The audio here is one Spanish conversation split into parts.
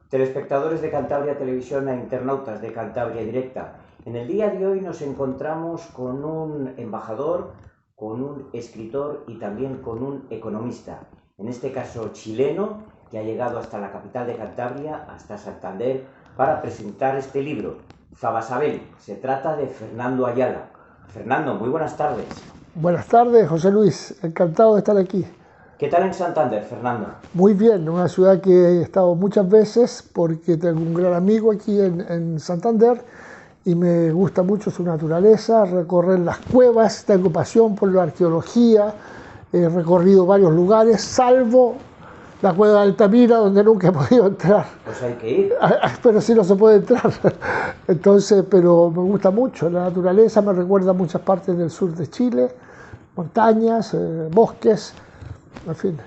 Telespectadores de Cantabria Televisión e internautas de Cantabria Directa. En el día de hoy nos encontramos con un embajador, con un escritor y también con un economista, en este caso chileno, que ha llegado hasta la capital de Cantabria, hasta Santander, para presentar este libro, Zabasabel. Se trata de Fernando Ayala. Fernando, muy buenas tardes. Buenas tardes, José Luis. Encantado de estar aquí. ¿Qué tal en Santander, Fernando? Muy bien, una ciudad que he estado muchas veces porque tengo un gran amigo aquí en Santander y me gusta mucho su naturaleza, recorrer las cuevas, tengo pasión por la arqueología, he recorrido varios lugares, salvo la cueva de Altamira, donde nunca he podido entrar. Pues hay que ir. Pero sí no se puede entrar. Entonces, pero me gusta mucho, la naturaleza me recuerda a muchas partes del sur de Chile, montañas, bosques, en fin.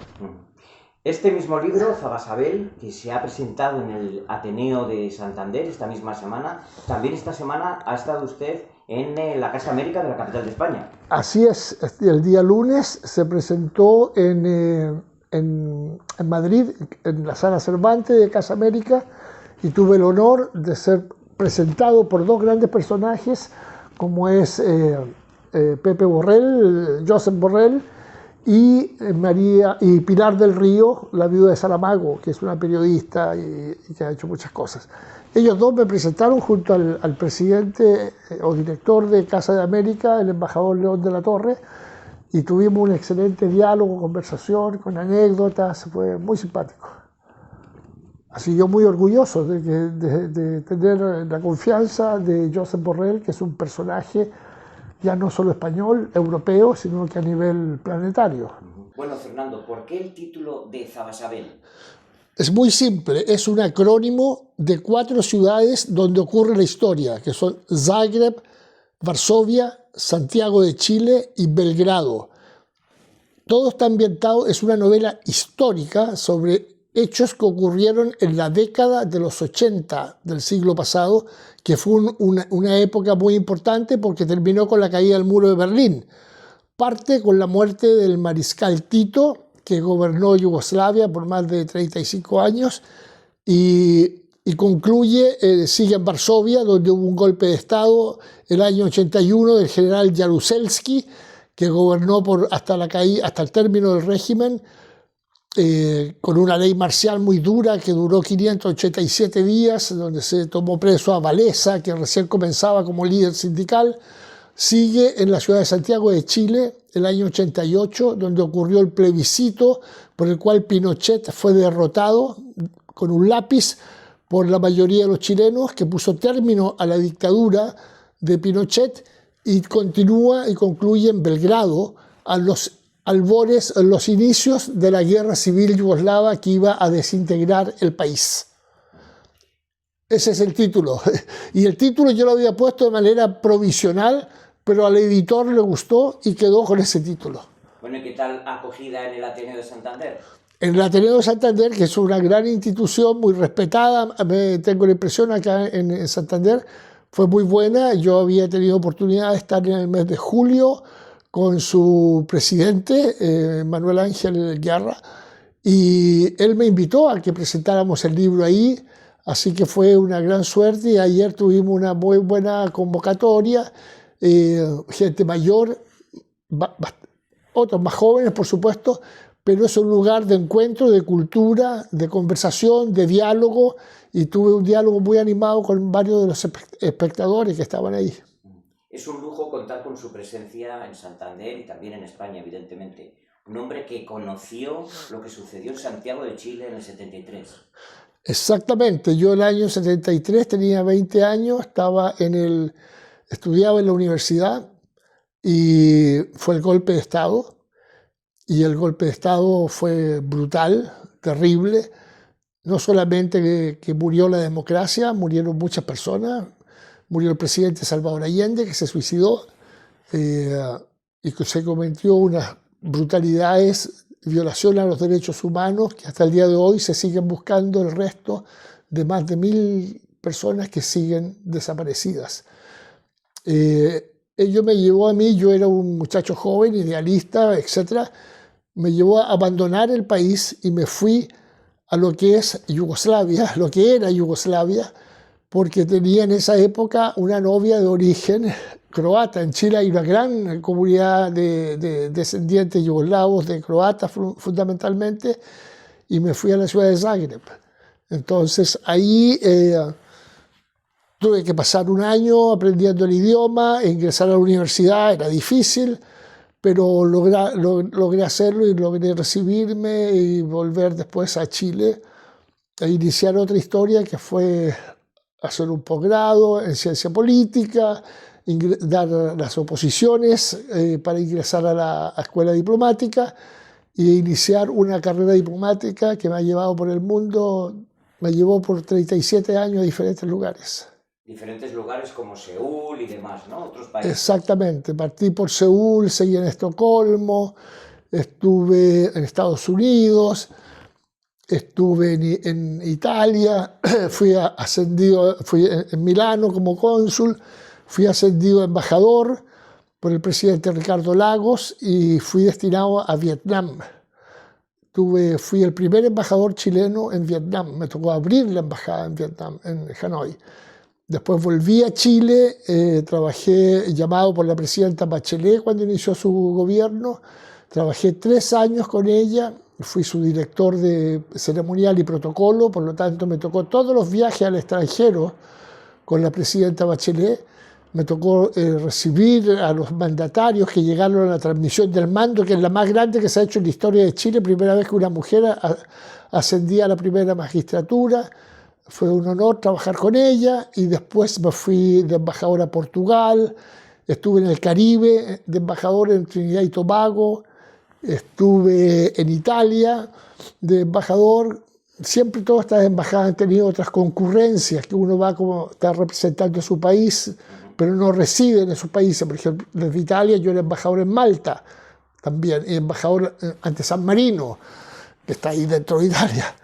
Este mismo libro, Zabasabel, que se ha presentado en el Ateneo de Santander esta misma semana, también esta semana ha estado usted en la Casa América de la capital de España. Así es, el día lunes se presentó en Madrid, en la Sala Cervantes de Casa América, y tuve el honor de ser presentado por dos grandes personajes, como es Pepe Borrell, Josep Borrell, y Pilar del Río, la viuda de Saramago, que es una periodista y que ha hecho muchas cosas. Ellos dos me presentaron junto al presidente o director de Casa de América, el embajador León de la Torre, y tuvimos un excelente diálogo, conversación, con anécdotas, fue muy simpático. Así yo muy orgulloso de tener la confianza de Josep Borrell, que es un personaje ya no solo español, europeo, sino que a nivel planetario. Bueno, Fernando, ¿por qué el título de Zabasabel? Es muy simple, es un acrónimo de 4 ciudades donde ocurre la historia, que son Zagreb, Varsovia, Santiago de Chile y Belgrado. Todo está ambientado, es una novela histórica sobre hechos que ocurrieron en la década de los 80 del siglo pasado, que fue una época muy importante porque terminó con la caída del muro de Berlín. Parte con la muerte del mariscal Tito, que gobernó Yugoslavia por más de 35 años, y concluye, sigue en Varsovia, donde hubo un golpe de Estado el año 81 del general Jaruzelski, que gobernó hasta el término del régimen, con una ley marcial muy dura que duró 587 días, donde se tomó preso a Wałęsa, que recién comenzaba como líder sindical. Sigue en la ciudad de Santiago de Chile, el año 88, donde ocurrió el plebiscito por el cual Pinochet fue derrotado con un lápiz por la mayoría de los chilenos, que puso término a la dictadura de Pinochet, y continúa y concluye en Belgrado, a los albores, en los inicios de la guerra civil yugoslava que iba a desintegrar el país. Ese es el título. Y el título yo lo había puesto de manera provisional, pero al editor le gustó y quedó con ese título. Bueno, ¿y qué tal acogida en el Ateneo de Santander? En el Ateneo de Santander, que es una gran institución, muy respetada, tengo la impresión acá en Santander, fue muy buena. Yo había tenido oportunidad de estar en el mes de julio con su presidente, Manuel Ángel Guerra, y él me invitó a que presentáramos el libro ahí, así que fue una gran suerte, y ayer tuvimos una muy buena convocatoria, gente mayor, otros más jóvenes, por supuesto, pero es un lugar de encuentro, de cultura, de conversación, de diálogo, y tuve un diálogo muy animado con varios de los espectadores que estaban ahí. Es un lujo contar con su presencia en Santander y también en España, evidentemente. Un hombre que conoció lo que sucedió en Santiago de Chile en el 73. Exactamente. Yo el año 73 tenía 20 años, estudiaba en la universidad y fue el golpe de Estado. Y el golpe de Estado fue brutal, terrible. No solamente que murió la democracia, murieron muchas personas. Murió el presidente Salvador Allende, que se suicidó, y que se cometió unas brutalidades, violaciones a los derechos humanos, que hasta el día de hoy se siguen buscando el resto de más de 1000 personas que siguen desaparecidas. Ello me llevó a mí, yo era un muchacho joven, idealista, etc., me llevó a abandonar el país y me fui a lo que es Yugoslavia, lo que era Yugoslavia, porque tenía en esa época una novia de origen croata. En Chile hay una gran comunidad de descendientes yugoslavos, de croatas fundamentalmente, y me fui a la ciudad de Zagreb. Entonces ahí tuve que pasar un año aprendiendo el idioma, ingresar a la universidad, era difícil, pero logré hacerlo y logré recibirme y volver después a Chile e iniciar otra historia que fue hacer un posgrado en ciencia política, dar las oposiciones para ingresar a la escuela diplomática e iniciar una carrera diplomática que me ha llevado por el mundo, me llevó por 37 años a diferentes lugares. Diferentes lugares como Seúl y demás, ¿no? Otros países. Exactamente, partí por Seúl, seguí en Estocolmo, estuve en Estados Unidos, estuve en Italia, fui en Milano como cónsul, fui ascendido a embajador por el presidente Ricardo Lagos y fui destinado a Vietnam. Fui el primer embajador chileno en Vietnam, me tocó abrir la embajada en Vietnam, en Hanoi. Después volví a Chile, trabajé llamado por la presidenta Bachelet cuando inició su gobierno, trabajé 3 años con ella, fui su director de ceremonial y protocolo, por lo tanto me tocó todos los viajes al extranjero con la presidenta Bachelet, me tocó recibir a los mandatarios que llegaron a la transmisión del mando, que es la más grande que se ha hecho en la historia de Chile, primera vez que una mujer ascendía a la primera magistratura. Fue un honor trabajar con ella y después me fui de embajador a Portugal, estuve en el Caribe de embajador en Trinidad y Tobago, estuve en Italia de embajador. Siempre todas estas embajadas han tenido otras concurrencias, que uno va como está representando a su país, pero no reside en esos países. Por ejemplo, desde Italia yo era embajador en Malta también, y embajador ante San Marino, que está ahí dentro de Italia.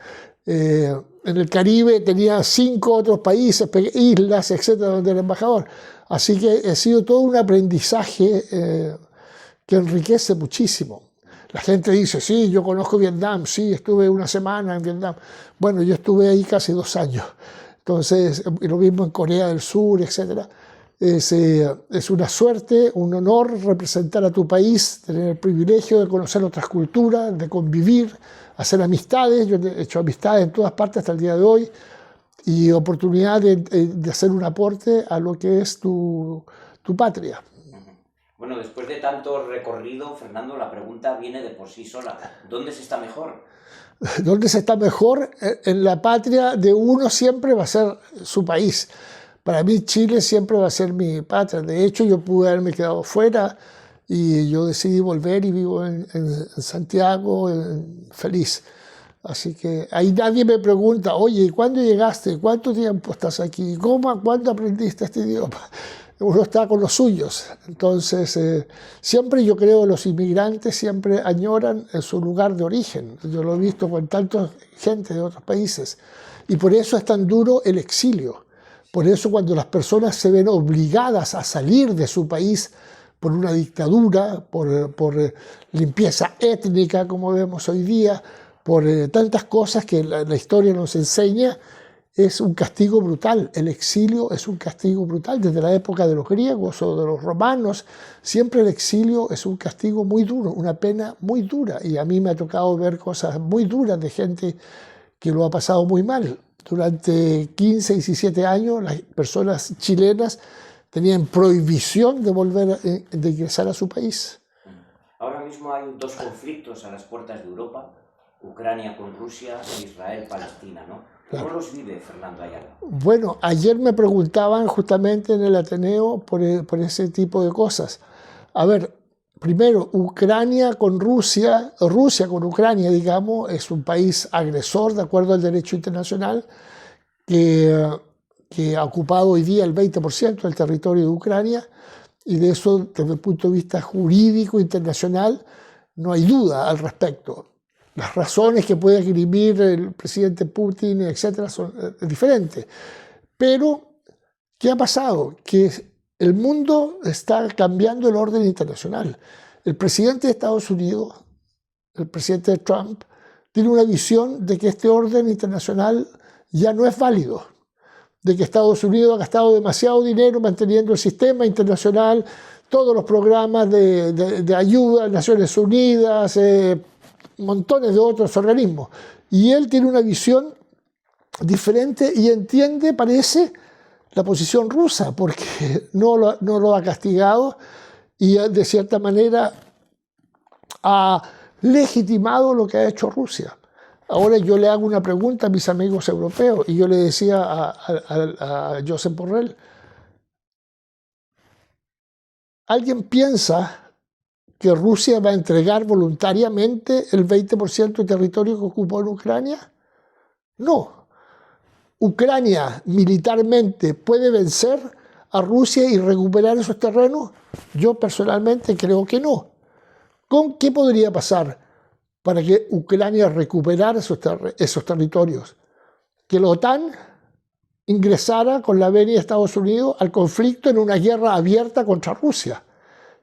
En el Caribe tenía 5 otros países, islas, etcétera, donde era embajador. Así que ha sido todo un aprendizaje que enriquece muchísimo. La gente dice, sí, yo conozco Vietnam, sí, estuve una semana en Vietnam. Bueno, yo estuve ahí casi 2 años. Entonces, lo mismo en Corea del Sur, etcétera. Es una suerte, un honor representar a tu país, tener el privilegio de conocer otras culturas, de convivir, hacer amistades. Yo he hecho amistades en todas partes hasta el día de hoy y oportunidad de hacer un aporte a lo que es tu patria. Bueno, después de tanto recorrido, Fernando, la pregunta viene de por sí sola. ¿Dónde se está mejor? ¿Dónde se está mejor? En la patria de uno siempre va a ser su país. Para mí Chile siempre va a ser mi patria. De hecho, yo pude haberme quedado fuera y yo decidí volver y vivo en Santiago feliz. Así que ahí nadie me pregunta, oye, ¿cuándo llegaste? ¿Cuánto tiempo estás aquí? ¿Cuándo aprendiste este idioma? Uno está con los suyos. Entonces, siempre yo creo que los inmigrantes siempre añoran en su lugar de origen. Yo lo he visto con tanta gente de otros países. Y por eso es tan duro el exilio. Por eso cuando las personas se ven obligadas a salir de su país por una dictadura, por limpieza étnica, como vemos hoy día, por tantas cosas que la historia nos enseña, es un castigo brutal. El exilio es un castigo brutal. Desde la época de los griegos o de los romanos, siempre el exilio es un castigo muy duro, una pena muy dura. Y a mí me ha tocado ver cosas muy duras de gente que lo ha pasado muy mal. Durante 15, 17 años, las personas chilenas tenían prohibición de volver de ingresar a su país. Ahora mismo hay 2 conflictos a las puertas de Europa, Ucrania con Rusia e Israel-Palestina, ¿no? ¿Cómo Claro. los vive Fernando Ayala? Bueno, ayer me preguntaban justamente en el Ateneo por ese tipo de cosas. A ver, primero, Ucrania con Rusia, Rusia con Ucrania, digamos, es un país agresor de acuerdo al derecho internacional que ha ocupado hoy día el 20% del territorio de Ucrania y de eso, desde el punto de vista jurídico internacional, no hay duda al respecto. Las razones que puede esgrimir el presidente Putin, etcétera, son diferentes. Pero, ¿qué ha pasado? Que el mundo está cambiando el orden internacional. El presidente de Estados Unidos, el presidente Trump, tiene una visión de que este orden internacional ya no es válido, de que Estados Unidos ha gastado demasiado dinero manteniendo el sistema internacional, todos los programas de ayuda, Naciones Unidas, montones de otros organismos. Y él tiene una visión diferente y entiende, parece, la posición rusa, porque no lo ha castigado y de cierta manera ha legitimado lo que ha hecho Rusia. Ahora yo le hago una pregunta a mis amigos europeos y yo le decía a Josep Borrell, ¿alguien piensa que Rusia va a entregar voluntariamente el 20% del territorio que ocupó en Ucrania? No. ¿Ucrania militarmente puede vencer a Rusia y recuperar esos terrenos? Yo personalmente creo que no. ¿Con qué podría pasar para que Ucrania recuperara esos territorios? Que la OTAN ingresara con la venia de Estados Unidos al conflicto en una guerra abierta contra Rusia.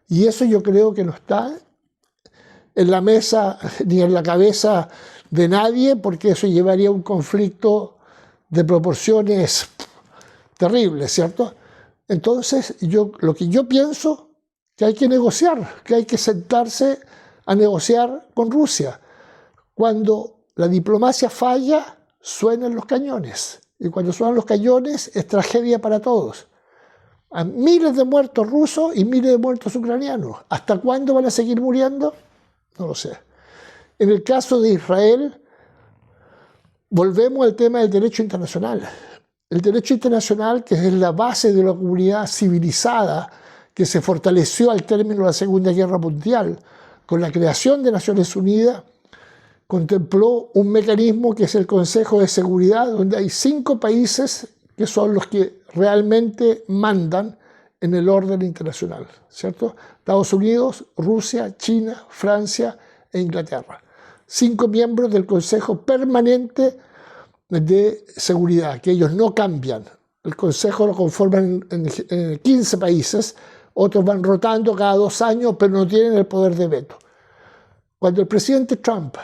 Y eso yo creo que no está en la mesa ni en la cabeza de nadie, porque eso llevaría a un conflicto de proporciones terribles, ¿cierto? Entonces, lo que yo pienso que hay que negociar, que hay que sentarse a negociar con Rusia. Cuando la diplomacia falla, suenan los cañones. Y cuando suenan los cañones, es tragedia para todos. Hay miles de muertos rusos y miles de muertos ucranianos. ¿Hasta cuándo van a seguir muriendo? No lo sé. En el caso de Israel, volvemos al tema del derecho internacional. El derecho internacional, que es la base de la comunidad civilizada, que se fortaleció al término de la Segunda Guerra Mundial, con la creación de Naciones Unidas, contempló un mecanismo que es el Consejo de Seguridad, donde hay 5 países que son los que realmente mandan en el orden internacional, ¿cierto? Estados Unidos, Rusia, China, Francia e Inglaterra. 5 miembros del Consejo Permanente de Seguridad, que ellos no cambian. El Consejo lo conforman en 15 países, otros van rotando cada 2 años, pero no tienen el poder de veto. Cuando el presidente Trump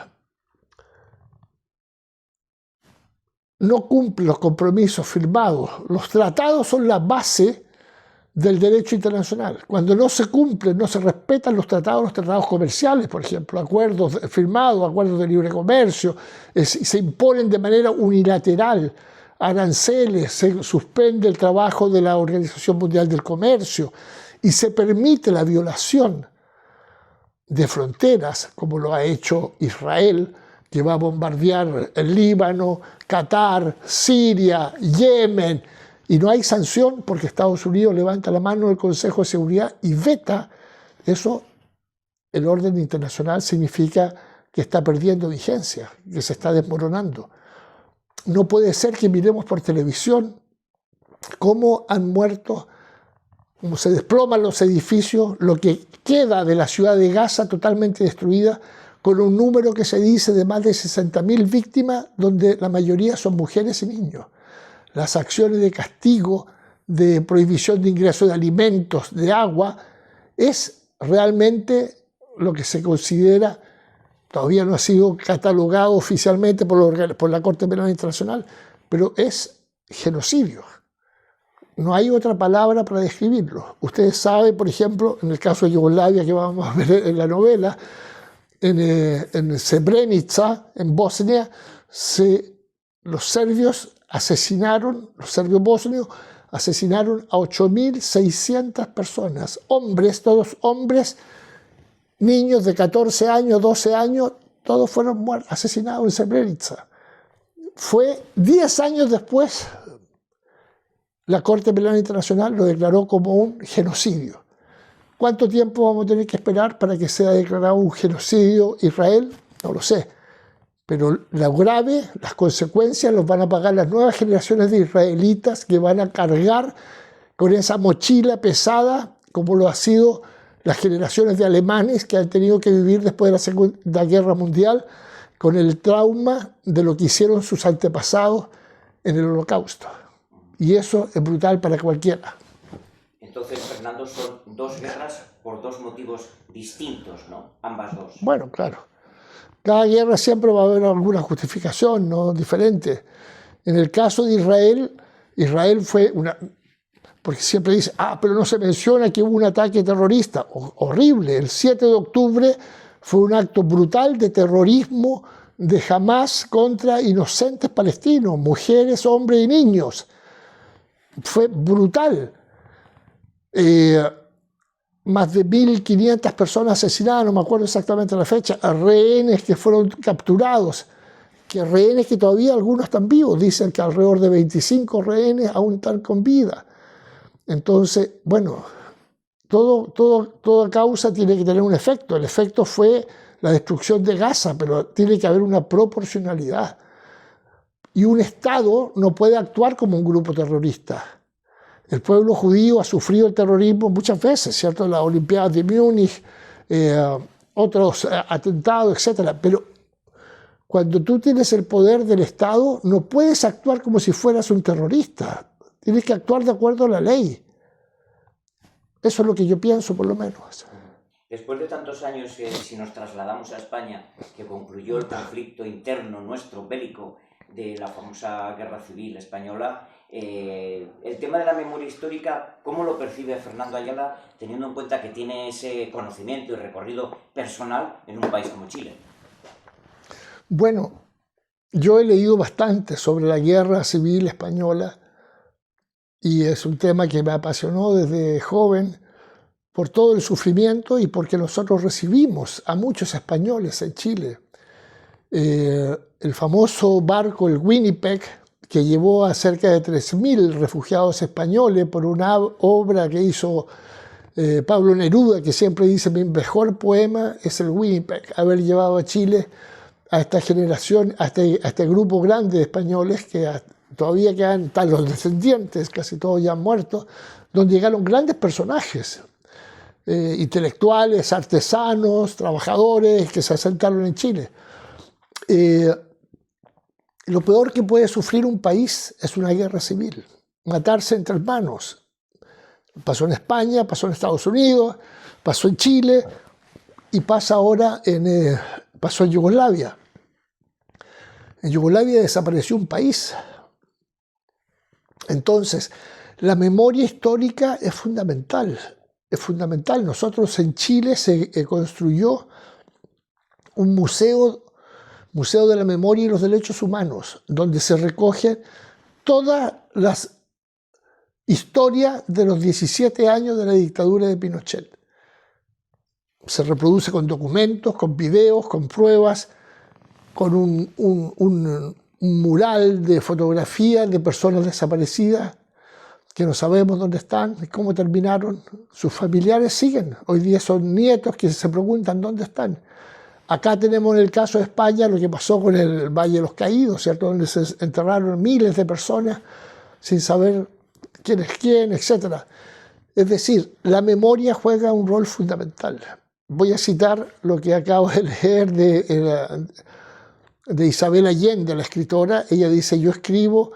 no cumple los compromisos firmados, los tratados son la base del derecho internacional. Cuando no se cumplen, no se respetan los tratados comerciales, por ejemplo, acuerdos firmados, acuerdos de libre comercio, se imponen de manera unilateral aranceles, se suspende el trabajo de la Organización Mundial del Comercio y se permite la violación de fronteras, como lo ha hecho Israel, que va a bombardear el Líbano, Qatar, Siria, Yemen, y no hay sanción porque Estados Unidos levanta la mano del Consejo de Seguridad y veta eso. El orden internacional significa que está perdiendo vigencia, que se está desmoronando. No puede ser que miremos por televisión cómo han muerto, cómo se desploman los edificios, lo que queda de la ciudad de Gaza totalmente destruida, con un número que se dice de más de 60.000 víctimas, donde la mayoría son mujeres y niños. Las acciones de castigo, de prohibición de ingreso de alimentos, de agua, es realmente lo que se considera, todavía no ha sido catalogado oficialmente por la Corte Penal Internacional, pero es genocidio. No hay otra palabra para describirlo. Ustedes saben, por ejemplo, en el caso de Yugoslavia, que vamos a ver en la novela, en Srebrenica, en Bosnia, los serbios bosnios asesinaron a 8.600 personas, hombres, todos hombres, niños de 14 años, 12 años, todos fueron asesinados en Srebrenica. Fue 10 años después, la Corte Penal Internacional lo declaró como un genocidio. ¿Cuánto tiempo vamos a tener que esperar para que sea declarado un genocidio Israel? No lo sé. Pero lo grave, las consecuencias, los van a pagar las nuevas generaciones de israelitas que van a cargar con esa mochila pesada, como lo han sido las generaciones de alemanes que han tenido que vivir después de la Segunda Guerra Mundial, con el trauma de lo que hicieron sus antepasados en el Holocausto. Y eso es brutal para cualquiera. Entonces, Fernando, son 2 guerras por 2 motivos distintos, ¿no? Ambas 2. Bueno, claro. Cada guerra siempre va a haber alguna justificación, ¿no? Diferente. En el caso de Israel, Israel fue una... Porque siempre dice, pero no se menciona que hubo un ataque terrorista. Horrible. El 7 de octubre fue un acto brutal de terrorismo de Hamas contra inocentes palestinos, mujeres, hombres y niños. Fue brutal. Más de 1.500 personas asesinadas, no me acuerdo exactamente la fecha, rehenes que fueron capturados, que rehenes que todavía algunos están vivos, dicen que alrededor de 25 rehenes aún están con vida. Entonces, bueno, toda causa tiene que tener un efecto. El efecto fue la destrucción de Gaza, pero tiene que haber una proporcionalidad. Y un Estado no puede actuar como un grupo terrorista. El pueblo judío ha sufrido el terrorismo muchas veces, ¿cierto? Las Olimpiadas de Múnich, otros atentados, etc. Pero cuando tú tienes el poder del Estado, no puedes actuar como si fueras un terrorista. Tienes que actuar de acuerdo a la ley. Eso es lo que yo pienso, por lo menos. Después de tantos años, si nos trasladamos a España, que concluyó el conflicto interno nuestro, bélico, de la famosa Guerra Civil Española, el tema de la memoria histórica, ¿cómo lo percibe Fernando Ayala, teniendo en cuenta que tiene ese conocimiento y recorrido personal en un país como Chile? Bueno, yo he leído bastante sobre la Guerra Civil Española y es un tema que me apasionó desde joven por todo el sufrimiento y porque nosotros recibimos a muchos españoles en Chile. El famoso barco, el Winnipeg, que llevó a cerca de 3.000 refugiados españoles por una obra que hizo Pablo Neruda, que siempre dice: mi mejor poema es el Winnipeg, haber llevado a Chile a esta generación, a este grupo grande de españoles que todavía quedan, están los descendientes, casi todos ya han muerto, donde llegaron grandes personajes, intelectuales, artesanos, trabajadores que se asentaron en Chile. Lo peor que puede sufrir un país es una guerra civil, matarse entre hermanos. Pasó en España, pasó en Estados Unidos, pasó en Chile y pasa ahora pasó en Yugoslavia. En Yugoslavia desapareció un país. Entonces, la memoria histórica es fundamental. Es fundamental. Nosotros en Chile se construyó un museo de la Memoria y los Derechos Humanos, donde se recogen todas las historias de los 17 años de la dictadura de Pinochet. Se reproduce con documentos, con videos, con pruebas, con un mural de fotografías de personas desaparecidas que no sabemos dónde están y cómo terminaron. Sus familiares siguen. Hoy día son nietos que se preguntan dónde están. Acá tenemos en el caso de España lo que pasó con el Valle de los Caídos, ¿cierto? Donde se enterraron miles de personas sin saber quién es quién, etc. Es decir, la memoria juega un rol fundamental. Voy a citar lo que acabo de leer de Isabel Allende, la escritora. Ella dice: yo escribo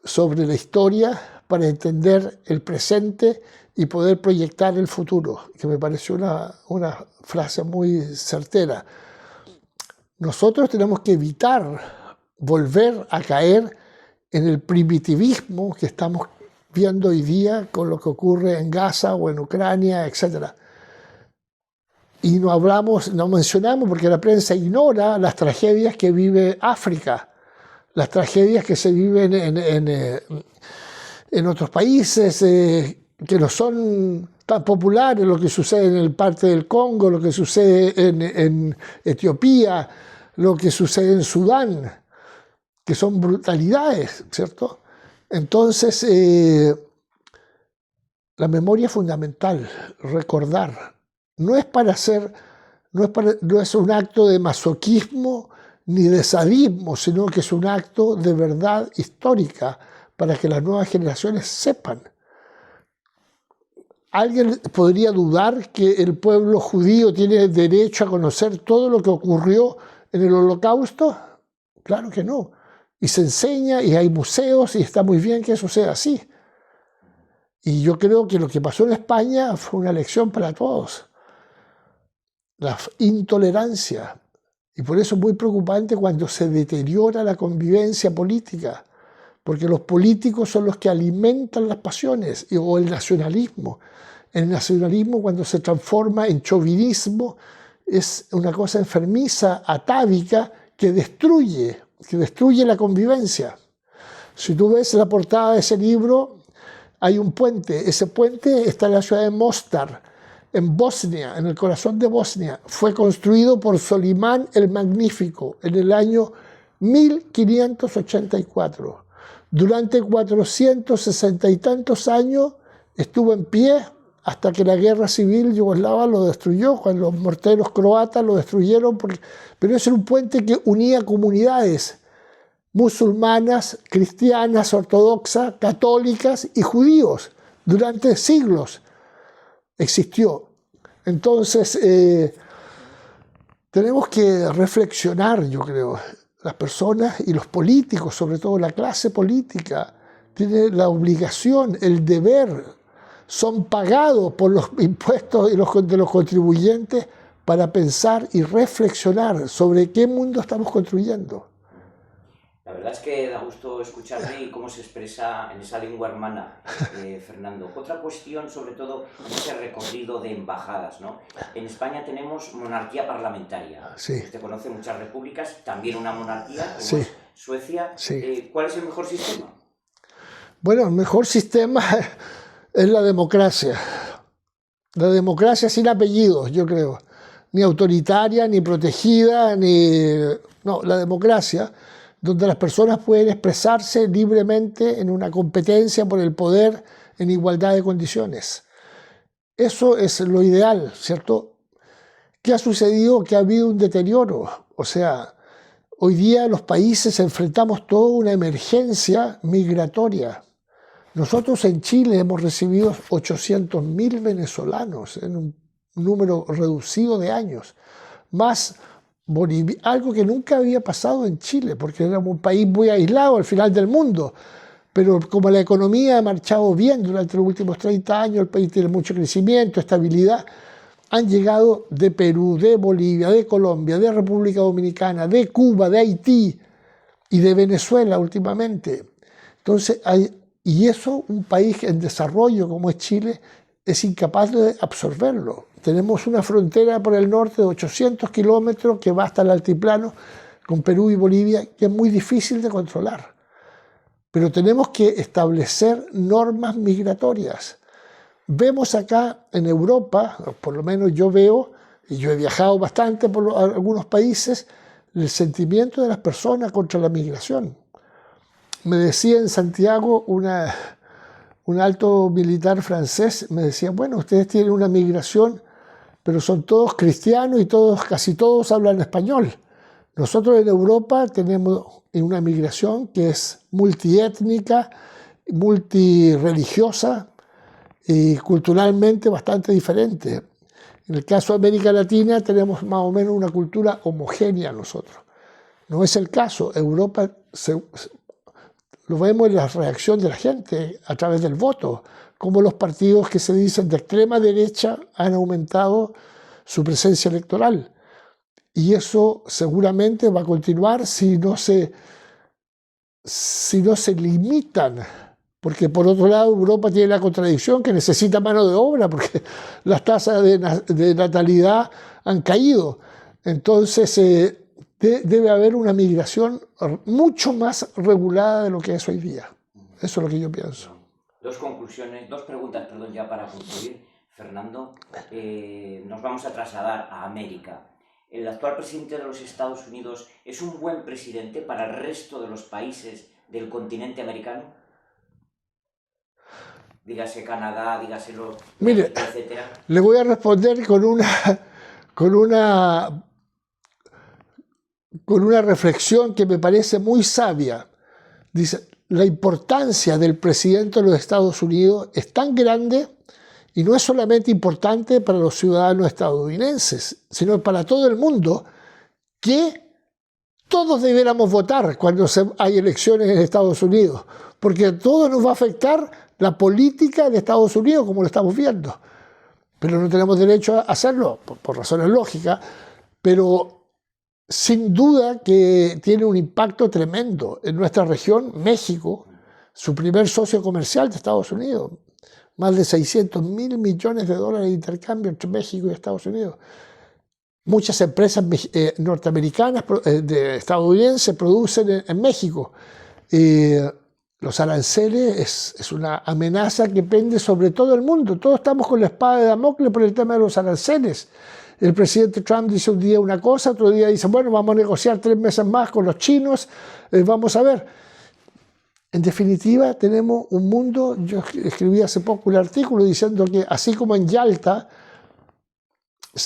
sobre la historia para entender el presente y poder proyectar el futuro, que me pareció una frase muy certera. Nosotros tenemos que evitar volver a caer en el primitivismo que estamos viendo hoy día con lo que ocurre en Gaza o en Ucrania, etc. Y no mencionamos, porque la prensa ignora las tragedias que vive África, las tragedias que se viven en otros países que no son tan populares, lo que sucede en el parte del Congo, lo que sucede en Etiopía, lo que sucede en Sudán, que son brutalidades, ¿cierto? Entonces, la memoria es fundamental, recordar. No es un acto de masoquismo ni de sadismo, sino que es un acto de verdad histórica para que las nuevas generaciones sepan. ¿Alguien podría dudar que el pueblo judío tiene derecho a conocer todo lo que ocurrió en el Holocausto? Claro que no. Y se enseña, y hay museos, y está muy bien que eso sea así. Y yo creo que lo que pasó en España fue una lección para todos. La intolerancia, Y por eso es muy preocupante cuando se deteriora la convivencia política, porque los políticos son los que alimentan las pasiones o el nacionalismo. El nacionalismo, cuando se transforma en chauvinismo, es una cosa enfermiza, atávica, que destruye la convivencia. Si tú ves la portada de ese libro, hay un puente. Ese puente está en la ciudad de Mostar, en Bosnia, en el corazón de Bosnia. Fue construido por Solimán el Magnífico en el año 1584. Durante 460 y tantos años estuvo en pie hasta que la guerra civil yugoslava lo destruyó, cuando los morteros croatas lo destruyeron, pero ese era un puente que unía comunidades musulmanas, cristianas, ortodoxas, católicas y judíos. Durante siglos existió. Entonces, tenemos que reflexionar, yo creo. Las personas y los políticos, sobre todo la clase política, tienen la obligación, el deber, son pagados por los impuestos de los contribuyentes para pensar y reflexionar sobre qué mundo estamos construyendo. La verdad es que da gusto escucharte y cómo se expresa en esa lengua hermana, Fernando. Otra cuestión, sobre todo, en ese recorrido de embajadas, ¿no? En España tenemos monarquía parlamentaria. Sí. Usted conoce muchas repúblicas, también una monarquía, como Sí. es Suecia. Sí. ¿Cuál es el mejor sistema? Bueno, el mejor sistema es la democracia. La democracia sin apellidos, yo creo. Ni autoritaria, ni protegida, ni... No, la democracia, donde las personas pueden expresarse libremente en una competencia por el poder en igualdad de condiciones. Eso es lo ideal, ¿cierto? ¿Qué ha sucedido? Que ha habido un deterioro. O sea, hoy día los países enfrentamos toda una emergencia migratoria. Nosotros en Chile hemos recibido 800.000 venezolanos en un número reducido de años, más Bolivia, algo que nunca había pasado en Chile, porque éramos un país muy aislado al final del mundo. Pero como la economía ha marchado bien durante los últimos 30 años, el país tiene mucho crecimiento, estabilidad, han llegado de Perú, de Bolivia, de Colombia, de República Dominicana, de Cuba, de Haití y de Venezuela últimamente. Entonces, y eso, un país en desarrollo como es Chile, es incapaz de absorberlo. Tenemos una frontera por el norte de 800 kilómetros que va hasta el altiplano con Perú y Bolivia, que es muy difícil de controlar. Pero tenemos que establecer normas migratorias. Vemos acá en Europa, por lo menos yo veo, y yo he viajado bastante por algunos países, el sentimiento de las personas contra la migración. Me decía en Santiago un alto militar francés, me decía, bueno, ustedes tienen una migración, pero son todos cristianos y casi todos hablan español. Nosotros en Europa tenemos una migración que es multiétnica, multireligiosa y culturalmente bastante diferente. En el caso de América Latina tenemos más o menos una cultura homogénea nosotros. No es el caso. Europa lo vemos en la reacción de la gente a través del voto, como los partidos que se dicen de extrema derecha han aumentado su presencia electoral. Y eso seguramente va a continuar si no se limitan. Porque por otro lado Europa tiene la contradicción que necesita mano de obra porque las tasas de natalidad han caído. Entonces debe haber una migración mucho más regulada de lo que es hoy día. Eso es lo que yo pienso. Dos preguntas, ya para concluir, Fernando. Nos vamos a trasladar a América. ¿El actual presidente de los Estados Unidos es un buen presidente para el resto de los países del continente americano? Dígase Canadá, dígase Mire, etcétera. Le voy a responder con una reflexión que me parece muy sabia. Dice, la importancia del presidente de los Estados Unidos es tan grande y no es solamente importante para los ciudadanos estadounidenses, sino para todo el mundo, que todos debiéramos votar cuando hay elecciones en Estados Unidos, porque a todos nos va a afectar la política de Estados Unidos, como lo estamos viendo. Pero no tenemos derecho a hacerlo, por razones lógicas, pero sin duda que tiene un impacto tremendo en nuestra región. México, su primer socio comercial de Estados Unidos, más de 600.000 millones de dólares de intercambio entre México y Estados Unidos. Muchas empresas norteamericanas, estadounidenses, producen en México. Los aranceles es una amenaza que pende sobre todo el mundo. Todos estamos con la espada de Damocles por el tema de los aranceles. El presidente Trump dice un día una cosa, otro día dice, bueno, vamos a negociar 3 meses más con los chinos, vamos a ver. En definitiva, tenemos un mundo, yo escribí hace poco un artículo diciendo que así como en Yalta,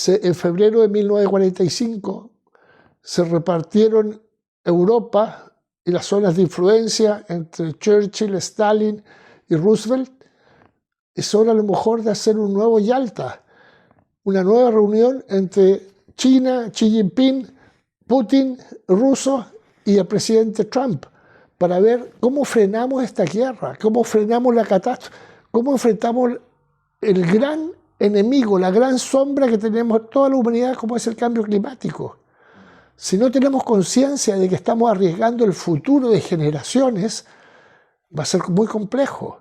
en febrero de 1945, se repartieron Europa y las zonas de influencia entre Churchill, Stalin y Roosevelt, es hora a lo mejor de hacer un nuevo Yalta, una nueva reunión entre China, Xi Jinping, Putin, ruso y el presidente Trump, para ver cómo frenamos esta guerra, cómo frenamos la catástrofe, cómo enfrentamos el gran enemigo, la gran sombra que tenemos toda la humanidad, como es el cambio climático. Si no tenemos conciencia de que estamos arriesgando el futuro de generaciones, va a ser muy complejo.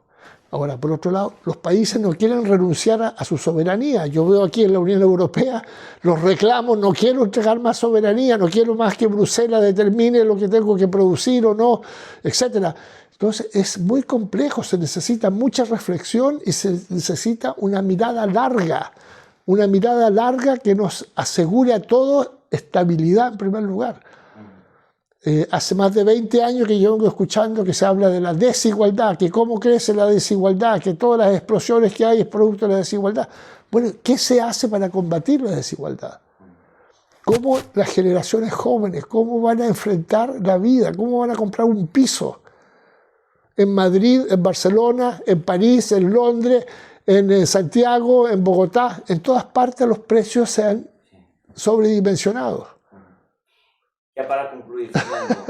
Ahora, por otro lado, los países no quieren renunciar a su soberanía. Yo veo aquí en la Unión Europea los reclamos, no quiero entregar más soberanía, no quiero más que Bruselas determine lo que tengo que producir o no, etc. Entonces, es muy complejo, se necesita mucha reflexión y se necesita una mirada larga que nos asegure a todos estabilidad en primer lugar. Hace más de 20 años que yo vengo escuchando que se habla de la desigualdad, que cómo crece la desigualdad, que todas las explosiones que hay es producto de la desigualdad. Bueno, ¿qué se hace para combatir la desigualdad? ¿Cómo las generaciones jóvenes, cómo van a enfrentar la vida? ¿Cómo van a comprar un piso? En Madrid, en Barcelona, en París, en Londres, en Santiago, en Bogotá, en todas partes los precios se han sobredimensionado. Ya para concluir, Fernando,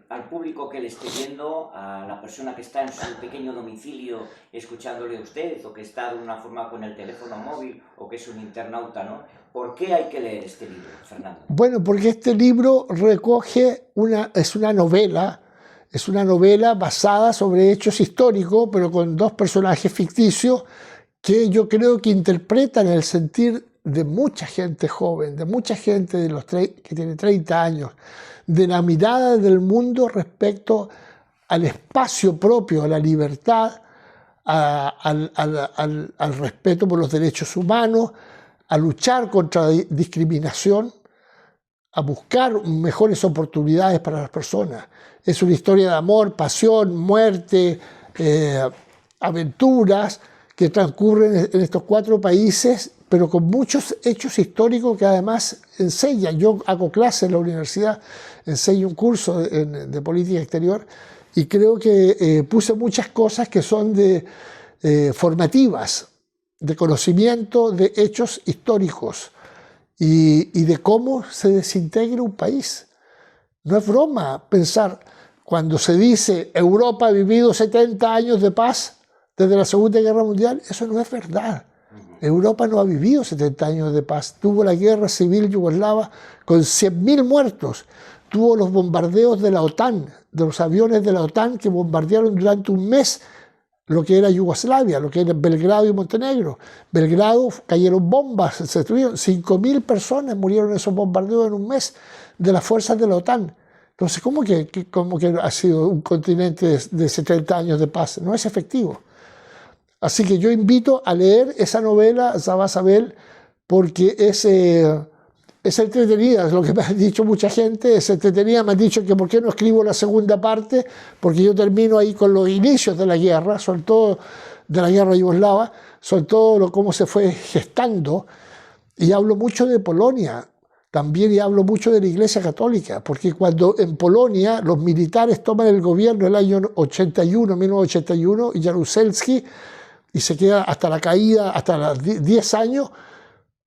al público que le esté viendo, a la persona que está en su pequeño domicilio escuchándole a usted, o que está de una forma con el teléfono móvil, o que es un internauta, ¿no? ¿Por qué hay que leer este libro, Fernando? Bueno, porque este libro es una novela basada sobre hechos históricos, pero con 2 personajes ficticios que yo creo que interpretan el sentir de mucha gente joven, de mucha gente que tiene 30 años, de la mirada del mundo respecto al espacio propio, a la libertad, al respeto por los derechos humanos, a luchar contra la discriminación, a buscar mejores oportunidades para las personas. Es una historia de amor, pasión, muerte, aventuras que transcurren en estos 4 países, pero con muchos hechos históricos que además enseñan. Yo hago clases en la universidad, enseño un curso de política exterior y creo que puse muchas cosas que son formativas, de conocimiento de hechos históricos y de cómo se desintegra un país. No es broma pensar cuando se dice Europa ha vivido 70 años de paz desde la Segunda Guerra Mundial, eso no es verdad. Europa no ha vivido 70 años de paz. Tuvo la guerra civil yugoslava con 100.000 muertos. Tuvo los bombardeos de la OTAN, de los aviones de la OTAN que bombardearon durante un mes lo que era Yugoslavia, lo que era Belgrado y Montenegro. Belgrado cayeron bombas, se destruyeron. 5.000 personas murieron en esos bombardeos en un mes de las fuerzas de la OTAN. Entonces, ¿cómo que ha sido un continente de 70 años de paz? No es efectivo. Así que yo invito a leer esa novela, Zabasabel, porque es entretenida, es lo que me ha dicho mucha gente, es entretenida. Me han dicho que por qué no escribo la segunda parte, porque yo termino ahí con los inicios de la guerra, sobre todo de la guerra yugoslava, sobre todo cómo se fue gestando, y hablo mucho de Polonia también, y hablo mucho de la Iglesia Católica, porque cuando en Polonia los militares toman el gobierno en el año 1981, y Jaruzelski, y se queda hasta la caída, hasta los 10 años,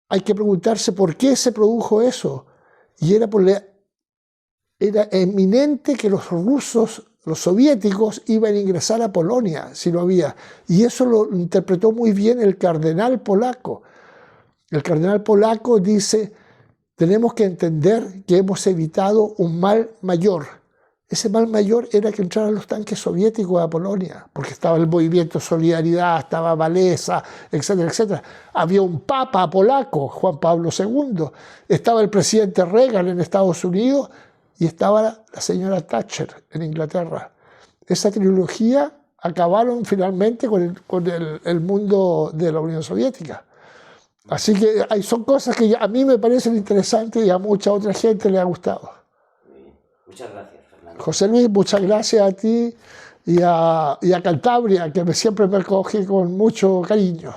hay que preguntarse por qué se produjo eso. Y era eminente que los rusos, los soviéticos, iban a ingresar a Polonia, si lo había. Y eso lo interpretó muy bien el cardenal polaco. El cardenal polaco dice, tenemos que entender que hemos evitado un mal mayor. Ese mal mayor era que entraran los tanques soviéticos a Polonia, porque estaba el movimiento Solidaridad, estaba Walesa, etcétera, etcétera. Había un papa polaco, Juan Pablo II, estaba el presidente Reagan en Estados Unidos y estaba la señora Thatcher en Inglaterra. Esa trilogía acabaron finalmente con el mundo de la Unión Soviética. Así que son cosas que a mí me parecen interesantes y a mucha otra gente le ha gustado. Muchas gracias, Fernando. José Luis, muchas gracias a ti y a Cantabria, que siempre me acoge con mucho cariño.